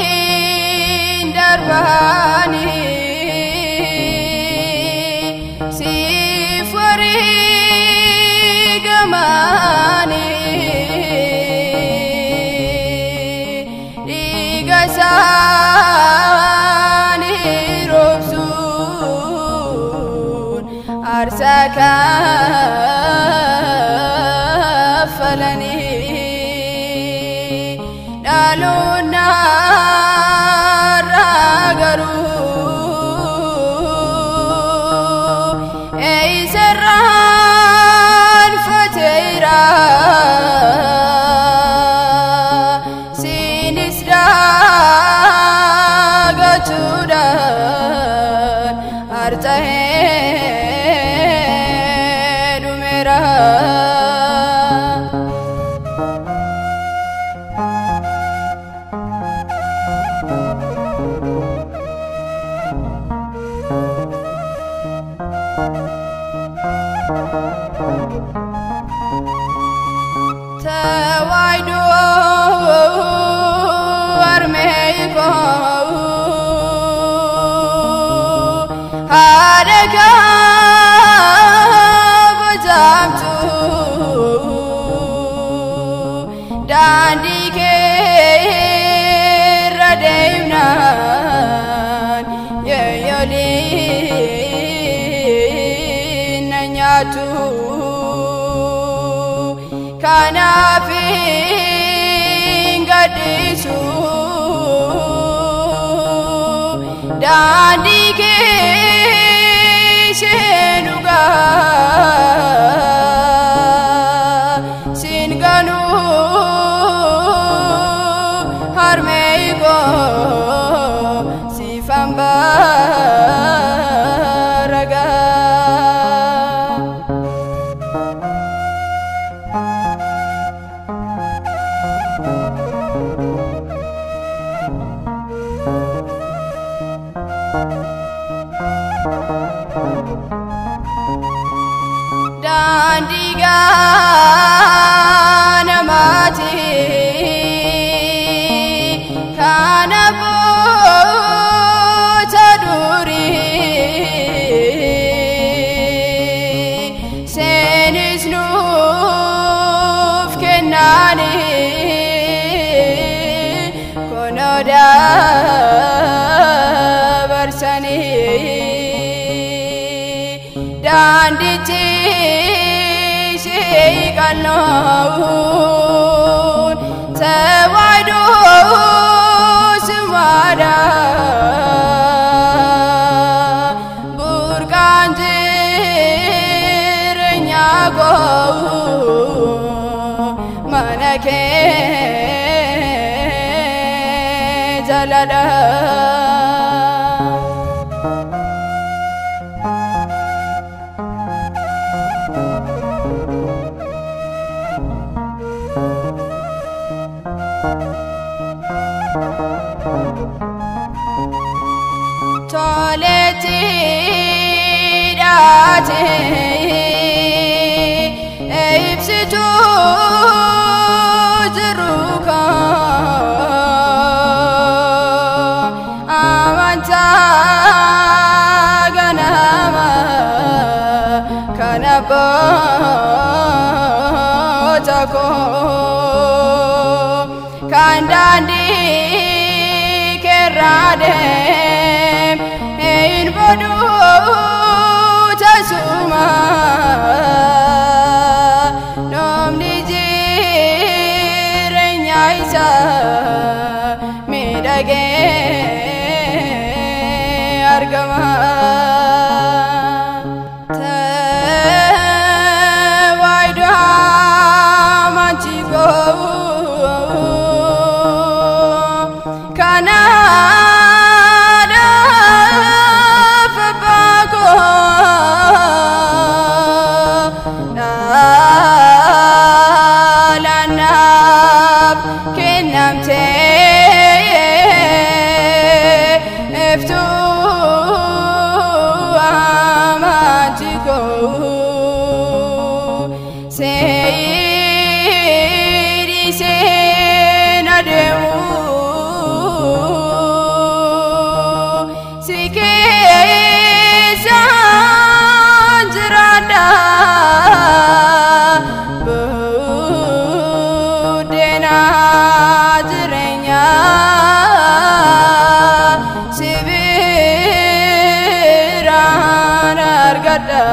Apotin darbani sifari gamani digasani robsun arsaka falani daluna ragaru eiseran fatira sinisda gachudan artahe numera Tawaidu armeko hadaka bajamtu dandike rademnan yeyoli nanyatu kanafin gadisu dandike shenuga singanu harmeigo sifamba raga dandiga namati kanabu taduri senis nuf kenani konoda bersani danditi sheikalon tawaidu sumada burkanjirnyago manake jalada Oleti dati Eipsitu jiruka Amanta ganama Kanabotako Kandandi keradem Ein bodu tasuma Nom dijirenya isa Midage argama Tewaidu manchiko Kanada fabako Nalanab kinamte Eftu amantiko Seyri senademu Sike sanjrada Budena jirenya Sibiran argada